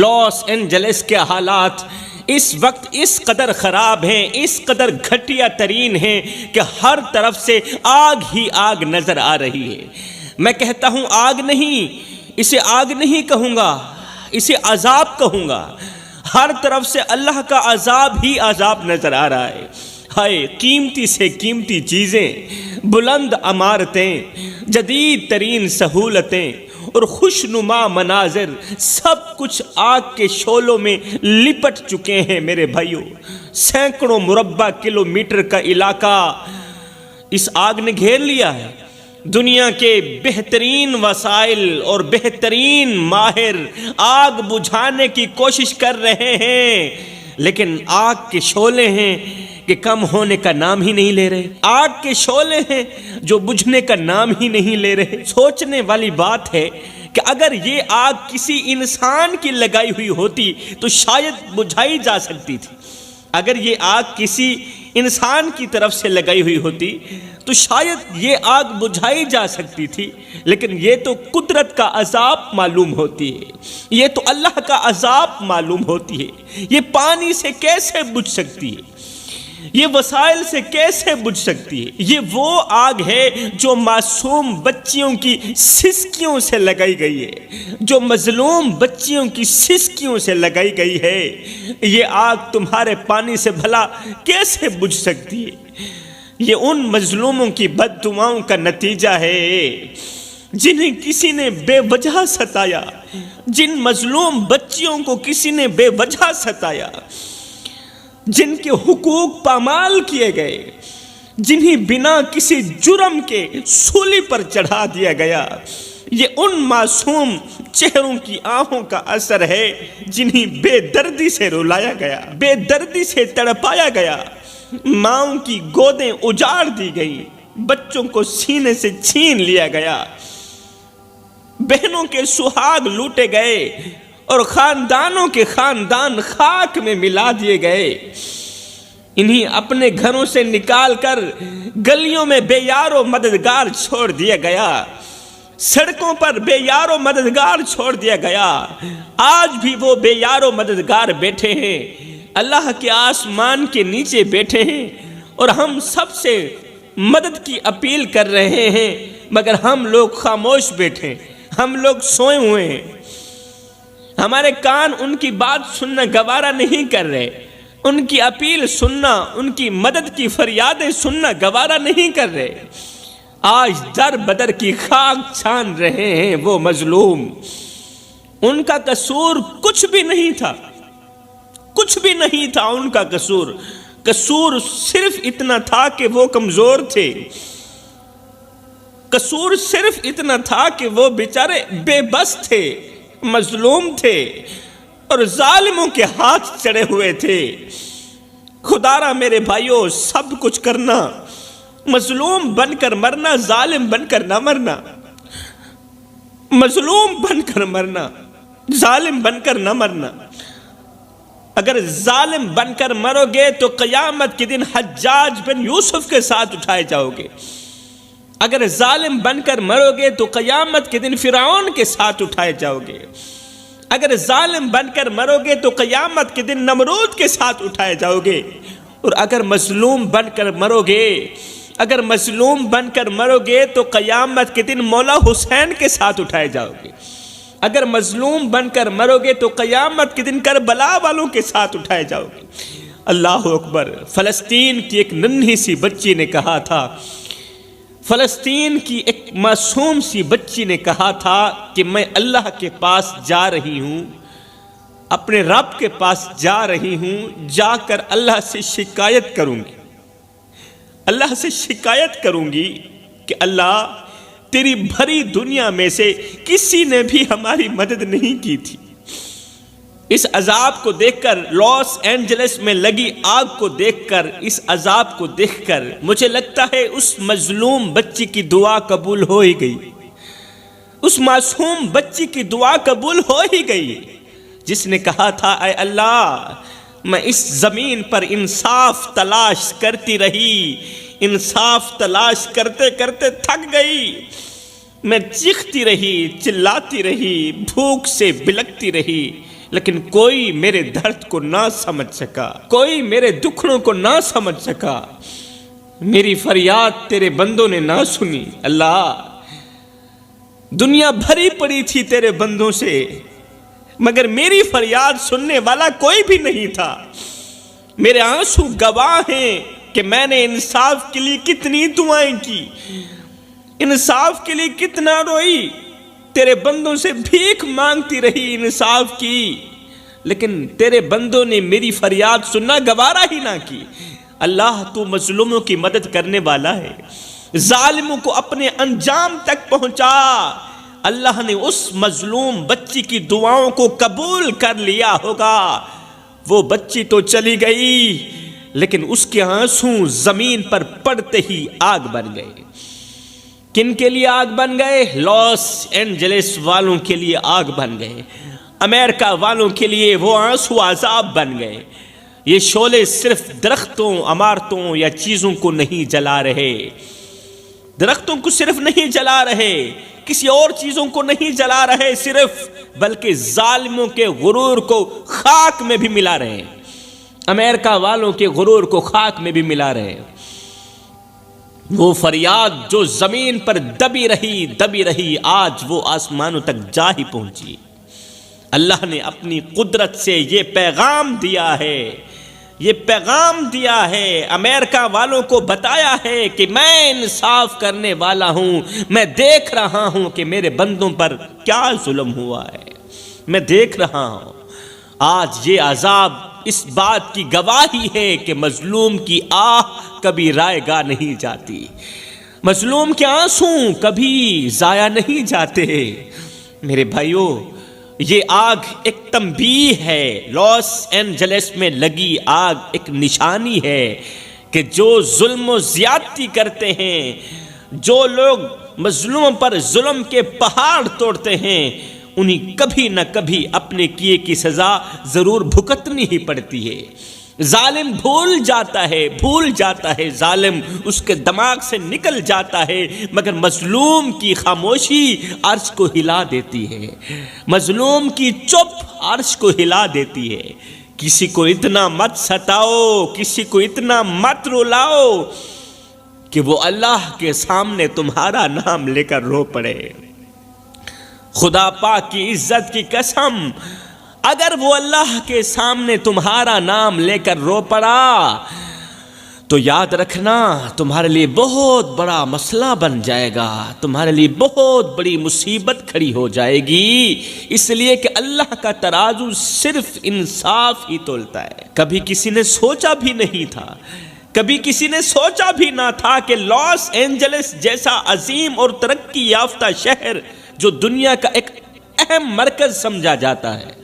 Los Angeles کے حالات اس وقت اس قدر خراب ہیں، اس قدر گھٹیا ترین ہیں کہ ہر طرف سے آگ ہی آگ نظر آ رہی ہے۔ میں کہتا ہوں آگ نہیں، اسے آگ نہیں کہوں گا، اسے عذاب کہوں گا۔ ہر طرف سے اللہ کا عذاب ہی عذاب نظر آ رہا ہے۔ ہائے، قیمتی سے قیمتی چیزیں، بلند عمارتیں، جدید ترین سہولتیں اور خوشنما مناظر سب کچھ آگ کے شعلوں میں لپٹ چکے ہیں میرے بھائیوں۔ سینکڑوں مربع کلومیٹر کا علاقہ اس آگ نے گھیر لیا ہے۔ دنیا کے بہترین وسائل اور بہترین ماہر آگ بجھانے کی کوشش کر رہے ہیں، لیکن آگ کے شعلے ہیں کہ کم ہونے کا نام ہی نہیں لے رہے۔ آگ کے شعلے ہیں جو بجھنے کا نام ہی نہیں لے رہے۔ سوچنے والی بات ہے کہ اگر یہ آگ کسی انسان کی لگائی ہوئی ہوتی تو شاید بجھائی جا سکتی تھی۔ اگر یہ آگ کسی انسان کی طرف سے لگائی ہوئی ہوتی تو شاید یہ آگ بجھائی جا سکتی تھی، لیکن یہ تو قدرت کا عذاب معلوم ہوتی ہے، یہ تو اللہ کا عذاب معلوم ہوتی ہے۔ یہ پانی سے کیسے بجھ سکتی ہے؟ یہ وسائل سے کیسے بجھ سکتی ہے؟ یہ وہ آگ ہے جو معصوم بچیوں کی سسکیوں سے لگائی گئی ہے، جو مظلوم بچیوں کی سسکیوں سے لگائی گئی ہے۔ یہ آگ تمہارے پانی سے بھلا کیسے بجھ سکتی ہے؟ یہ ان مظلوموں کی بد دعاؤں کا نتیجہ ہے جنہیں کسی نے بے وجہ ستایا، جن مظلوم بچیوں کو کسی نے بے وجہ ستایا، جن کے حقوق پامال کیے گئے، جنہیں بنا کسی جرم کے سولی پر چڑھا دیا گیا۔ یہ ان معصوم چہروں کی آنکھوں کا اثر ہے جنہیں بے دردی سے رلایا گیا، بے دردی سے تڑپایا گیا، ماؤں کی گودیں اجاڑ دی گئی، بچوں کو سینے سے چھین لیا گیا، بہنوں کے سہاگ لوٹے گئے اور خاندانوں کے خاندان خاک میں ملا دیے گئے۔ انہیں اپنے گھروں سے نکال کر گلیوں میں بے یار و مددگار چھوڑ دیا گیا، سڑکوں پر بے یار و مددگار چھوڑ دیا گیا۔ آج بھی وہ بے یار و مددگار بیٹھے ہیں، اللہ کے آسمان کے نیچے بیٹھے ہیں اور ہم سب سے مدد کی اپیل کر رہے ہیں، مگر ہم لوگ خاموش بیٹھے، ہم لوگ سوئے ہوئے ہیں۔ ہمارے کان ان کی بات سننا گوارا نہیں کر رہے، ان کی اپیل سننا، ان کی مدد کی فریادیں سننا گوارا نہیں کر رہے۔ آج در بدر کی خاک چھان رہے ہیں وہ مظلوم۔ ان کا قصور کچھ بھی نہیں تھا، کچھ بھی نہیں تھا ان کا قصور۔ قصور صرف اتنا تھا کہ وہ کمزور تھے، قصور صرف اتنا تھا کہ وہ بیچارے بے بس تھے، مظلوم تھے اور ظالموں کے ہاتھ چڑھے ہوئے تھے۔ خدا را میرے بھائیوں، سب کچھ کرنا، مظلوم بن کر مرنا، ظالم بن کر نہ مرنا، مظلوم بن کر مرنا، ظالم بن کر نہ مرنا۔ اگر ظالم بن کر مرو گے تو قیامت کے دن حجاج بن یوسف کے ساتھ اٹھائے جاؤ گے۔ اگر ظالم بن کر مرو گے تو قیامت کے دن فرعون کے ساتھ اٹھائے جاؤ گے۔ اگر ظالم بن کر مرو گے تو قیامت کے دن نمرود کے ساتھ اٹھائے جاؤ گے۔ اور اگر مظلوم بن کر مرو گے، اگر مظلوم بن کر مرو گے تو قیامت کے دن مولا حسین کے ساتھ اٹھائے جاؤ گے۔ اگر مظلوم بن کر مرو گے تو قیامت کے دن کربلا والوں کے ساتھ اٹھائے جاؤ گے۔ اللہ اکبر۔ فلسطین کی ایک ننھی سی بچی نے کہا تھا، فلسطین کی ایک معصوم سی بچی نے کہا تھا کہ میں اللہ کے پاس جا رہی ہوں، اپنے رب کے پاس جا رہی ہوں، جا کر اللہ سے شکایت کروں گی، اللہ سے شکایت کروں گی کہ اللہ تیری بھری دنیا میں سے کسی نے بھی ہماری مدد نہیں کی تھی۔ اس عذاب کو دیکھ کر، لاس اینجلس میں لگی آگ کو دیکھ کر، اس عذاب کو دیکھ کر مجھے لگتا ہے اس مظلوم بچی کی دعا قبول ہو ہی گئی، اس معصوم بچی کی دعا قبول ہو ہی گئی جس نے کہا تھا اے اللہ میں اس زمین پر انصاف تلاش کرتی رہی، انصاف تلاش کرتے کرتے تھک گئی، میں چیختی رہی، چلاتی رہی، بھوک سے بلکتی رہی، لیکن کوئی میرے درد کو نہ سمجھ سکا، کوئی میرے دکھڑوں کو نہ سمجھ سکا، میری فریاد تیرے بندوں نے نہ سنی۔ اللہ، دنیا بھری پڑی تھی تیرے بندوں سے، مگر میری فریاد سننے والا کوئی بھی نہیں تھا۔ میرے آنسو گواہ ہیں کہ میں نے انصاف کے لیے کتنی دعائیں کی، انصاف کے لیے کتنا روئی، تیرے بندوں سے بھیک مانگتی رہی انصاف کی، لیکن تیرے بندوں نے میری فریاد سننا گوارا ہی نہ کی۔ اللہ، تو مظلوموں کی مدد کرنے والا ہے، ظالموں کو اپنے انجام تک پہنچا۔ اللہ نے اس مظلوم بچی کی دعاؤں کو قبول کر لیا ہوگا۔ وہ بچی تو چلی گئی، لیکن اس کے آنسو زمین پر پڑتے ہی آگ بن گئے۔ کن کے لیے آگ بن گئے؟ لاس اینجلس والوں کے لیے آگ بن گئے، امریکہ والوں کے لیے وہ آنسو عذاب بن گئے۔ یہ شعلے صرف درختوں، عمارتوں یا چیزوں کو نہیں جلا رہے، درختوں کو صرف نہیں جلا رہے، کسی اور چیزوں کو نہیں جلا رہے صرف، بلکہ ظالموں کے غرور کو خاک میں بھی ملا رہے ہیں، امریکہ والوں کے غرور کو خاک میں بھی ملا رہے ہیں۔ وہ فریاد جو زمین پر دبی رہی آج وہ آسمانوں تک جا ہی پہنچی۔ اللہ نے اپنی قدرت سے یہ پیغام دیا ہے، یہ پیغام دیا ہے، امریکہ والوں کو بتایا ہے کہ میں انصاف کرنے والا ہوں، میں دیکھ رہا ہوں کہ میرے بندوں پر کیا ظلم ہوا ہے، میں دیکھ رہا ہوں۔ آج یہ عذاب اس بات کی گواہی ہے کہ مظلوم کی آہ کبھی رائے گاہ نہیں جاتی، مظلوم کے آنسو کبھی ضائع نہیں جاتے۔ میرے بھائیوں، یہ آگ ایک تنبیہ ہے، لاس اینجلس میں لگی آگ ایک نشانی ہے کہ جو ظلم و زیادتی کرتے ہیں، جو لوگ مظلوم پر ظلم کے پہاڑ توڑتے ہیں، انہیں کبھی نہ کبھی اپنے کیے کی سزا ضرور بھگتنی ہی پڑتی ہے۔ ظالم بھول جاتا ہے، ظالم اس کے دماغ سے نکل جاتا ہے، مگر مظلوم کی خاموشی عرش کو ہلا دیتی ہے، مظلوم کی چپ عرش کو ہلا دیتی ہے۔ کسی کو اتنا مت ستاؤ، کسی کو اتنا مت رلاؤ کہ وہ اللہ کے سامنے تمہارا نام لے کر رو پڑے۔ خدا پاک کی عزت کی قسم، اگر وہ اللہ کے سامنے تمہارا نام لے کر رو پڑا تو یاد رکھنا تمہارے لیے بہت بڑا مسئلہ بن جائے گا، تمہارے لیے بہت بڑی مصیبت کھڑی ہو جائے گی، اس لیے کہ اللہ کا ترازو صرف انصاف ہی تولتا ہے۔ کبھی کسی نے سوچا بھی نہیں تھا، کبھی کسی نے سوچا بھی نہ تھا کہ لاس اینجلس جیسا عظیم اور ترقی یافتہ شہر جو دنیا کا ایک اہم مرکز سمجھا جاتا ہے،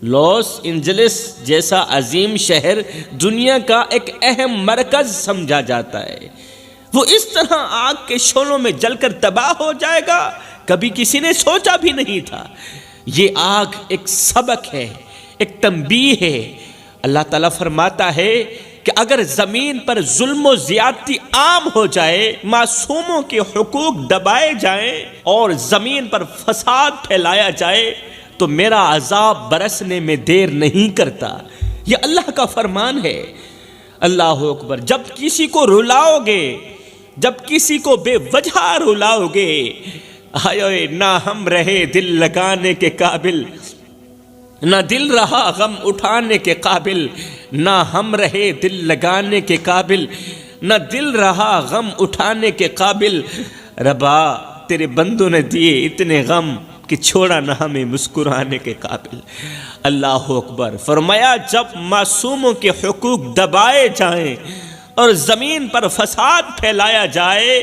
لاس اینجلس جیسا عظیم شہر دنیا کا ایک اہم مرکز سمجھا جاتا ہے، وہ اس طرح آگ کے شعلوں میں جل کر تباہ ہو جائے گا، کبھی کسی نے سوچا بھی نہیں تھا۔ یہ آگ ایک سبق ہے، ایک تنبیہ ہے۔ اللہ تعالیٰ فرماتا ہے کہ اگر زمین پر ظلم و زیادتی عام ہو جائے، معصوموں کے حقوق دبائے جائیں اور زمین پر فساد پھیلایا جائے تو میرا عذاب برسنے میں دیر نہیں کرتا۔ یہ اللہ کا فرمان ہے۔ اللہ اکبر۔ جب کسی کو رلاؤ گے، جب کسی کو بے وجہ رلاؤ گے، ہائے نہ ہم رہے دل لگانے کے قابل، نہ دل رہا غم اٹھانے کے قابل، نہ ہم رہے دل لگانے کے قابل، نہ دل رہا غم اٹھانے کے قابل۔ ربا تیرے بندوں نے دیے اتنے غم کہ چھوڑا نہ ہمیں مسکرانے کے قابل۔ اللہ اکبر۔ فرمایا جب معصوموں کے حقوق دبائے جائیں اور زمین پر فساد پھیلایا جائے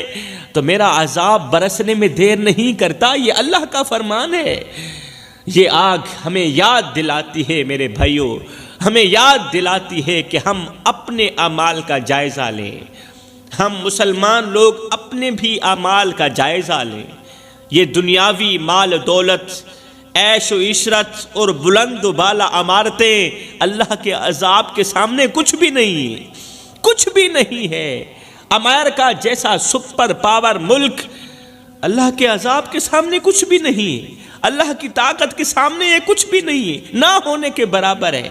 تو میرا عذاب برسنے میں دیر نہیں کرتا۔ یہ اللہ کا فرمان ہے۔ یہ آگ ہمیں یاد دلاتی ہے میرے بھائیوں، ہمیں یاد دلاتی ہے کہ ہم اپنے اعمال کا جائزہ لیں، ہم مسلمان لوگ اپنے بھی اعمال کا جائزہ لیں۔ یہ دنیاوی مال دولت، عیش و عشرت اور بلند و بالا عمارتیں اللہ کے عذاب کے سامنے کچھ بھی نہیں ہیں، کچھ بھی نہیں ہے۔ امریکہ جیسا سپر پاور ملک اللہ کے عذاب کے سامنے کچھ بھی نہیں۔ اللہ کی طاقت کے سامنے یہ کچھ بھی نہیں ہے، نہ ہونے کے برابر ہے۔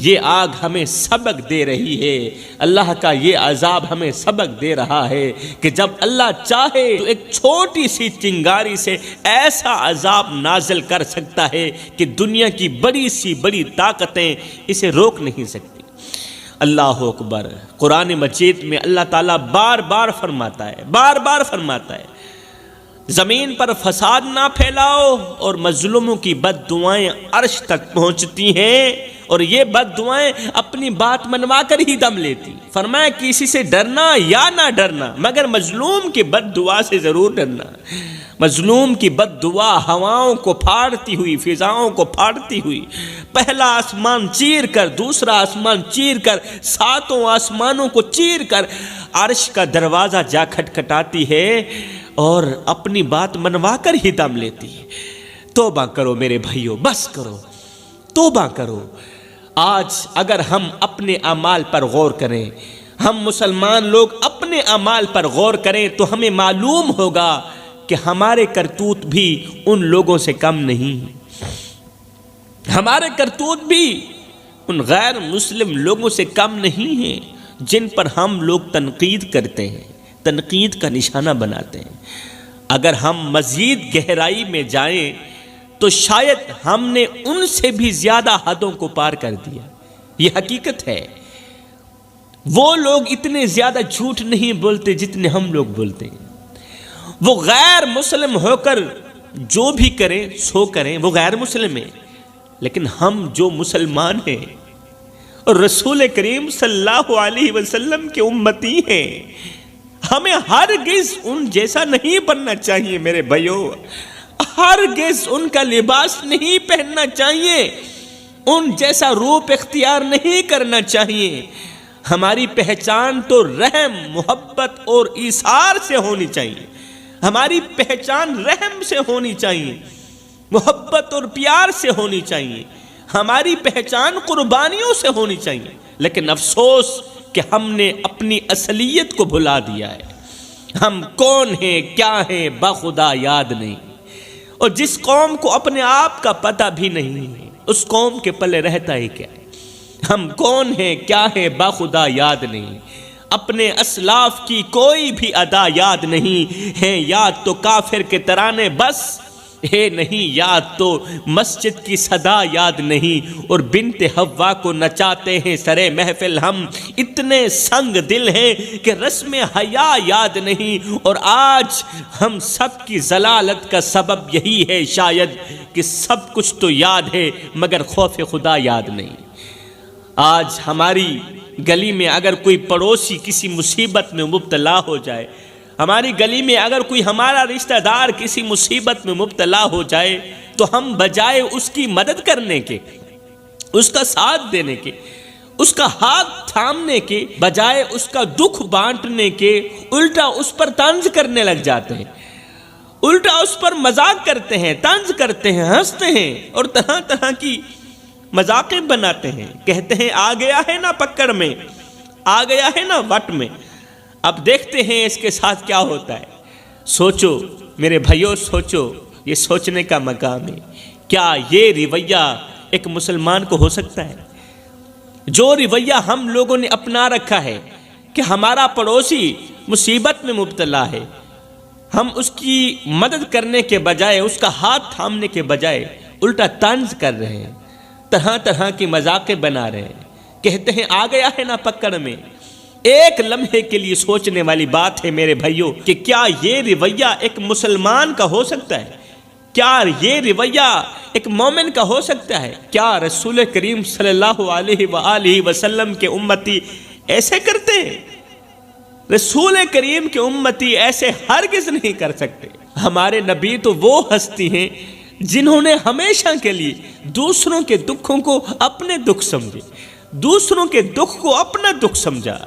یہ آگ ہمیں سبق دے رہی ہے، اللہ کا یہ عذاب ہمیں سبق دے رہا ہے کہ جب اللہ چاہے تو ایک چھوٹی سی چنگاری سے ایسا عذاب نازل کر سکتا ہے کہ دنیا کی بڑی سی بڑی طاقتیں اسے روک نہیں سکتی۔ اللہ اکبر۔ قرآن مجید میں اللہ تعالیٰ بار بار فرماتا ہے زمین پر فساد نہ پھیلاؤ، اور مظلوموں کی بد دعائیں عرش تک پہنچتی ہیں، اور یہ بد دعائیں اپنی بات منوا کر ہی دم لیتی۔ فرمایا کسی سے ڈرنا یا نہ ڈرنا، مگر مظلوم کی بد دعا سے ضرور ڈرنا۔ مظلوم کی بد دعا ہواؤں کو پھاڑتی ہوئی، فضاؤں کو پھاڑتی ہوئی، پہلا آسمان چیر کر، دوسرا آسمان چیر کر، ساتوں آسمانوں کو چیر کر عرش کا دروازہ جا کھٹکھٹاتی ہے اور اپنی بات منوا کر ہی دم لیتی ہے۔ توبہ کرو میرے بھائیو، بس کرو، توبہ کرو۔ آج اگر ہم اپنے اعمال پر غور کریں، ہم مسلمان لوگ اپنے اعمال پر غور کریں تو ہمیں معلوم ہوگا کہ ہمارے کرتوت بھی ان لوگوں سے کم نہیں، ہمارے کرتوت بھی ان غیر مسلم لوگوں سے کم نہیں ہیں جن پر ہم لوگ تنقید کرتے ہیں، تنقید کا نشانہ بناتے ہیں۔ اگر ہم مزید گہرائی میں جائیں تو شاید ہم نے ان سے بھی زیادہ حدوں کو پار کر دیا، یہ حقیقت ہے۔ وہ لوگ اتنے زیادہ جھوٹ نہیں بولتے جتنے ہم لوگ بولتے ہیں۔ وہ غیر مسلم ہو کر جو بھی کریں سو کریں، وہ غیر مسلم ہیں، لیکن ہم جو مسلمان ہیں اور رسول کریم صلی اللہ علیہ وسلم کے امتی ہیں، ہمیں ہرگز ان جیسا نہیں بننا چاہیے میرے بھائیو، ہرگز ان کا لباس نہیں پہننا چاہیے، ان جیسا روپ اختیار نہیں کرنا چاہیے۔ ہماری پہچان تو رحم، محبت اور ایثار سے ہونی چاہیے، ہماری پہچان رحم سے ہونی چاہیے، محبت اور پیار سے ہونی چاہیے، ہماری پہچان قربانیوں سے ہونی چاہیے۔ لیکن افسوس کہ ہم نے اپنی اصلیت کو بھلا دیا ہے۔ ہم کون ہیں، کیا ہیں، بخدا یاد نہیں۔ اور جس قوم کو اپنے آپ کا پتہ بھی نہیں ہے، اس قوم کے پلے رہتا ہی کیا ہے؟ ہم کون ہیں، کیا ہیں، بخدا یاد نہیں۔ اپنے اسلاف کی کوئی بھی ادا یاد نہیں ہے، یاد تو کافر کے ترانے بس ہے نہیں، یاد تو مسجد کی صدا یاد نہیں، اور بنت حوا کو نچاتے ہیں سرے محفل ہم، اتنے سنگ دل ہیں کہ رسم حیا یاد نہیں۔ اور آج ہم سب کی ضلالت کا سبب یہی ہے شاید کہ سب کچھ تو یاد ہے مگر خوف خدا یاد نہیں۔ آج ہماری گلی میں اگر کوئی پڑوسی کسی مصیبت میں مبتلا ہو جائے، ہماری گلی میں اگر کوئی ہمارا رشتہ دار کسی مصیبت میں مبتلا ہو جائے، تو ہم بجائے اس کی مدد کرنے کے، اس کا ساتھ دینے کے، اس کا ہاتھ تھامنے کے بجائے اس کا دکھ بانٹنے کے، الٹا اس پر طنز کرنے لگ جاتے ہیں، الٹا اس پر مذاق کرتے ہیں، طنز کرتے ہیں، ہنستے ہیں اور طرح طرح کی مذاقیں بناتے ہیں۔ کہتے ہیں آ گیا ہے نا پکڑ میں، آ گیا ہے نا وٹ میں۔ اب دیکھتے ہیں اس کے ساتھ کیا ہوتا ہے۔ سوچو میرے بھائیوں، سوچو، یہ سوچنے کا مقام ہے۔ کیا یہ رویہ ایک مسلمان کو ہو سکتا ہے؟ جو رویہ ہم لوگوں نے اپنا رکھا ہے کہ ہمارا پڑوسی مصیبت میں مبتلا ہے، ہم اس کی مدد کرنے کے بجائے، اس کا ہاتھ تھامنے کے بجائے الٹا طنز کر رہے ہیں، طرح طرح کی مذاقیں بنا رہے ہیں، کہتے ہیں آ گیا ہے نا پکڑ میں۔ ایک لمحے کے لیے سوچنے والی بات ہے میرے بھائیوں کہ کیا یہ رویہ ایک مسلمان کا ہو سکتا ہے؟ کیا یہ رویہ ایک مومن کا ہو سکتا ہے؟ کیا رسول کریم صلی اللہ علیہ وآلہ وسلم کے امتی ایسے کرتے ہیں؟ رسول کریم کے امتی ایسے ہرگز نہیں کر سکتے۔ ہمارے نبی تو وہ ہستی ہیں جنہوں نے ہمیشہ کے لیے دوسروں کے دکھوں کو اپنے دکھ سمجھے، دوسروں کے دکھ کو اپنا دکھ سمجھا،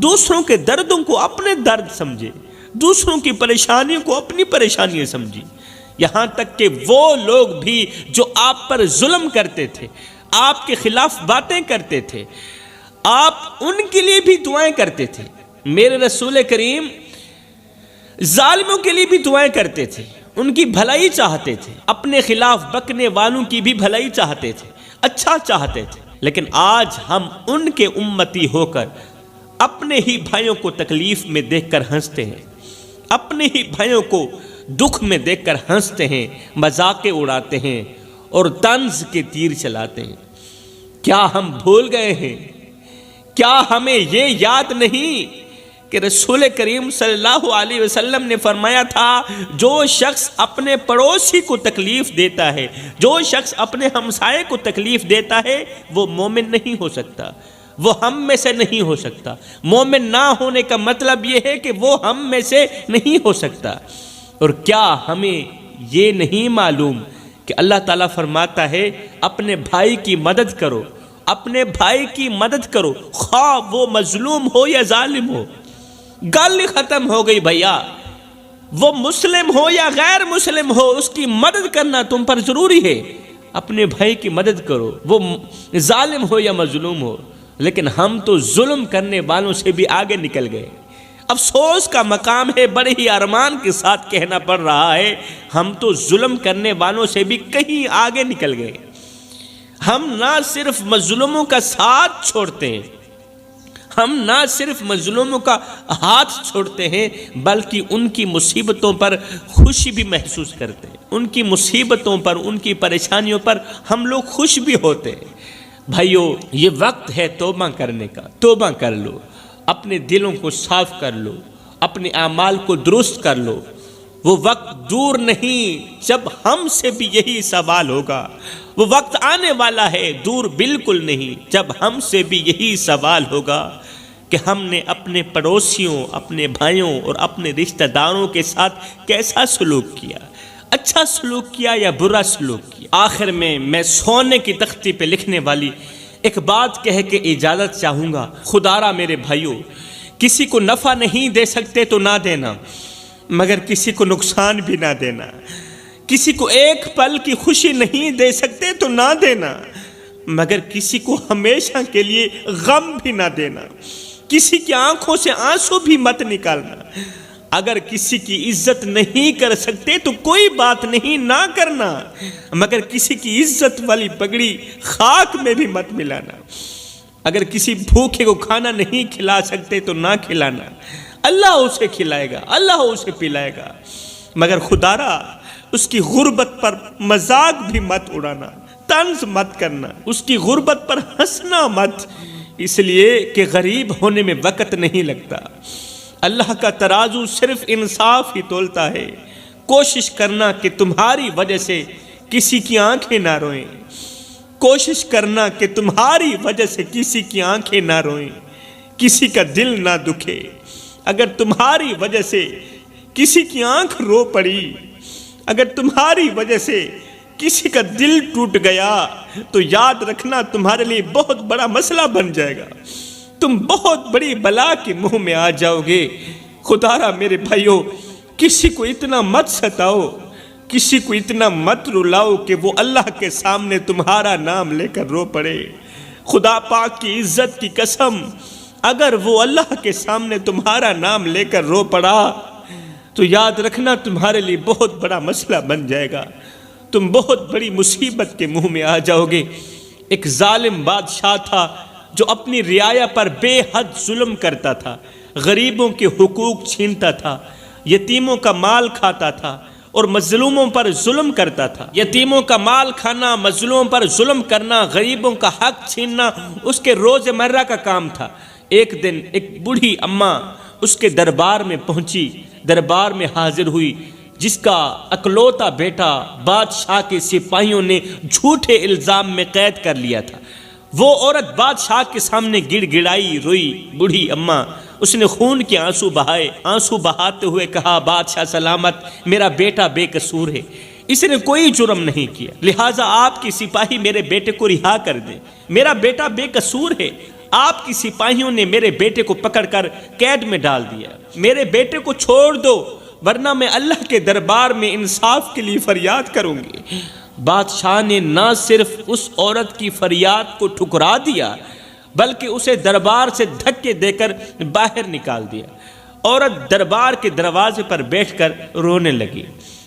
دوسروں کے دردوں کو اپنے درد سمجھے، دوسروں کی پریشانیوں کو اپنی پریشانیاں سمجھی۔ یہاں تک کہ وہ لوگ بھی جو آپ پر ظلم کرتے تھے، آپ کے خلاف باتیں کرتے تھے، آپ ان کے لیے بھی دعائیں کرتے تھے۔ میرے رسول کریم ظالموں کے لیے بھی دعائیں کرتے تھے، ان کی بھلائی چاہتے تھے، اپنے خلاف بکنے والوں کی بھی بھلائی چاہتے تھے، اچھا چاہتے تھے۔ لیکن آج ہم ان کے امتی ہو کر اپنے ہی بھائیوں کو تکلیف میں دیکھ کر ہنستے ہیں، اپنے ہی بھائیوں کو دکھ میں دیکھ کر ہنستے ہیں، مذاقیں اڑاتے ہیں اور طنز کے تیر چلاتے ہیں۔ کیا ہم بھول گئے ہیں؟ کیا ہمیں یہ یاد نہیں کہ رسول کریم صلی اللہ علیہ وسلم نے فرمایا تھا، جو شخص اپنے پڑوسی کو تکلیف دیتا ہے، جو شخص اپنے ہمسائے کو تکلیف دیتا ہے، وہ مومن نہیں ہو سکتا، وہ ہم میں سے نہیں ہو سکتا۔ مومن نہ ہونے کا مطلب یہ ہے کہ وہ ہم میں سے نہیں ہو سکتا۔ اور کیا ہمیں یہ نہیں معلوم کہ اللہ تعالیٰ فرماتا ہے اپنے بھائی کی مدد کرو، اپنے بھائی کی مدد کرو، خواہ وہ مظلوم ہو یا ظالم ہو۔ گل ختم ہو گئی بھیا، وہ مسلم ہو یا غیر مسلم ہو، اس کی مدد کرنا تم پر ضروری ہے۔ اپنے بھائی کی مدد کرو، وہ ظالم ہو یا مظلوم ہو۔ لیکن ہم تو ظلم کرنے والوں سے بھی آگے نکل گئے۔ افسوس کا مقام ہے، بڑے ہی ارمان کے ساتھ کہنا پڑ رہا ہے، ہم تو ظلم کرنے والوں سے بھی کہیں آگے نکل گئے۔ ہم نہ صرف مظلوموں کا ساتھ چھوڑتے ہیں، ہم نہ صرف مظلوموں کا ہاتھ چھوڑتے ہیں، بلکہ ان کی مصیبتوں پر خوشی بھی محسوس کرتے ہیں۔ ان کی مصیبتوں پر، ان کی پریشانیوں پر ہم لوگ خوش بھی ہوتے ہیں۔ بھائیو، یہ وقت ہے توبہ کرنے کا۔ توبہ کر لو، اپنے دلوں کو صاف کر لو، اپنے اعمال کو درست کر لو۔ وہ وقت دور نہیں جب ہم سے بھی یہی سوال ہوگا۔ وہ وقت آنے والا ہے، دور بالکل نہیں، جب ہم سے بھی یہی سوال ہوگا کہ ہم نے اپنے پڑوسیوں، اپنے بھائیوں اور اپنے رشتہ داروں کے ساتھ کیسا سلوک کیا، اچھا سلوک کیا یا برا سلوک کیا۔ آخر میں سونے کی تختی پہ لکھنے والی ایک بات کہہ کے اجازت چاہوں گا۔ خدارا میرے بھائیوں، کسی کو نفع نہیں دے سکتے تو نہ دینا، مگر کسی کو نقصان بھی نہ دینا۔ کسی کو ایک پل کی خوشی نہیں دے سکتے تو نہ دینا، مگر کسی کو ہمیشہ کے لیے غم بھی نہ دینا۔ کسی کی آنکھوں سے آنسو بھی مت نکالنا۔ اگر کسی کی عزت نہیں کر سکتے تو کوئی بات نہیں، نہ کرنا، مگر کسی کی عزت والی پگڑی خاک میں بھی مت ملانا۔ اگر کسی بھوکے کو کھانا نہیں کھلا سکتے تو نہ کھلانا، اللہ اسے کھلائے گا، اللہ اسے پلائے گا، مگر خدارا اس کی غربت پر مذاق بھی مت اڑانا، طنز مت کرنا، اس کی غربت پر ہنسنا مت، اس لیے کہ غریب ہونے میں وقت نہیں لگتا۔ اللہ کا ترازو صرف انصاف ہی تولتا ہے۔ کوشش کرنا کہ تمہاری وجہ سے کسی کی آنکھیں نہ روئیں، کوشش کرنا کہ تمہاری وجہ سے کسی کی آنکھیں نہ روئیں، کسی کا دل نہ دکھے۔ اگر تمہاری وجہ سے کسی کی آنکھ رو پڑی، اگر تمہاری وجہ سے کسی کا دل ٹوٹ گیا، تو یاد رکھنا تمہارے لیے بہت بڑا مسئلہ بن جائے گا، تم بہت بڑی بلا کے منہ میں آ جاؤ گے۔ خدارا میرے بھائیوں، کسی کو اتنا مت ستاؤ، کسی کو اتنا مت رلاؤ کہ وہ اللہ کے سامنے تمہارا نام لے کر رو پڑے۔ خدا پاک کی عزت کی قسم، اگر وہ اللہ کے سامنے تمہارا نام لے کر رو پڑا تو یاد رکھنا تمہارے لیے بہت بڑا مسئلہ بن جائے گا، تم بہت بڑی مصیبت کے منہ میں آ جاؤ گے۔ ایک ظالم بادشاہ تھا جو اپنی رعایا پر بے حد ظلم کرتا تھا، غریبوں کے حقوق چھینتا تھا، یتیموں کا مال کھاتا تھا اور مظلوموں پر ظلم کرتا تھا۔ یتیموں کا مال کھانا، مظلوموں پر ظلم کرنا، غریبوں کا حق چھیننا اس کے روزمرہ کا کام تھا۔ ایک دن ایک بوڑھی اماں اس کے دربار میں پہنچی، دربار میں حاضر ہوئی، جس کا اکلوتا بیٹا بادشاہ کے سپاہیوں نے جھوٹے الزام میں قید کر لیا تھا۔ وہ عورت بادشاہ کے سامنے گڑ گڑائی، روئی۔ بوڑھی اماں، اس نے خون کے آنسو بہائے، آنسو بہاتے ہوئے کہا، بادشاہ سلامت، میرا بیٹا بے قصور ہے، اس نے کوئی جرم نہیں کیا، لہٰذا آپ کی سپاہی میرے بیٹے کو رہا کر دیں، میرا بیٹا بے قصور ہے۔ آپ کی سپاہیوں نے میرے بیٹے کو پکڑ کر قید میں ڈال دیا، میرے بیٹے کو چھوڑ دو، ورنہ میں اللہ کے دربار میں انصاف کے لیے فریاد کروں گی۔ بادشاہ نے نہ صرف اس عورت کی فریاد کو ٹھکرا دیا، بلکہ اسے دربار سے دھکے دے کر باہر نکال دیا۔ عورت دربار کے دروازے پر بیٹھ کر رونے لگی۔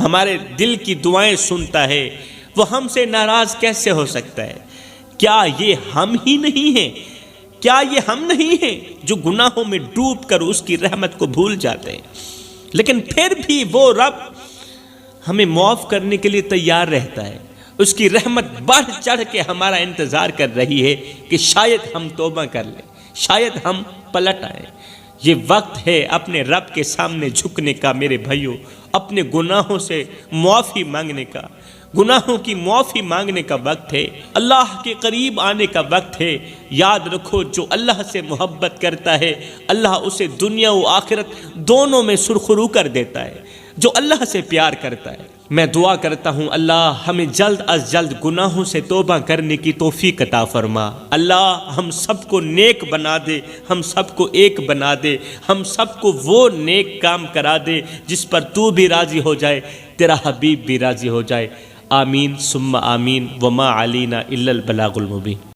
ہمارے دل کی دعائیں سنتا ہے، وہ ہم سے ناراض کیسے ہو سکتا ہے؟ کیا یہ ہم ہی نہیں ہیں؟ کیا یہ ہم نہیں ہیں جو گناہوں میں ڈوب کر اس کی رحمت کو بھول جاتے ہیں؟ لیکن پھر بھی وہ رب ہمیں معاف کرنے کے لیے تیار رہتا ہے۔ اس کی رحمت بڑھ چڑھ کے ہمارا انتظار کر رہی ہے کہ شاید ہم توبہ کر لیں، شاید ہم پلٹ آئیں۔ یہ وقت ہے اپنے رب کے سامنے جھکنے کا میرے بھائیوں، اپنے گناہوں سے معافی مانگنے کا، گناہوں کی معافی مانگنے کا وقت ہے، اللہ کے قریب آنے کا وقت ہے۔ یاد رکھو، جو اللہ سے محبت کرتا ہے اللہ اسے دنیا و آخرت دونوں میں سرخرو کر دیتا ہے۔ جو اللہ سے پیار کرتا ہے، میں دعا کرتا ہوں اللہ ہمیں جلد از جلد گناہوں سے توبہ کرنے کی توفیق عطا فرما۔ اللہ ہم سب کو نیک بنا دے، ہم سب کو ایک بنا دے، ہم سب کو وہ نیک کام کرا دے جس پر تو بھی راضی ہو جائے، تیرا حبیب بھی راضی ہو جائے۔ آمین ثم آمین، وما علینا الا البلاغ المبین۔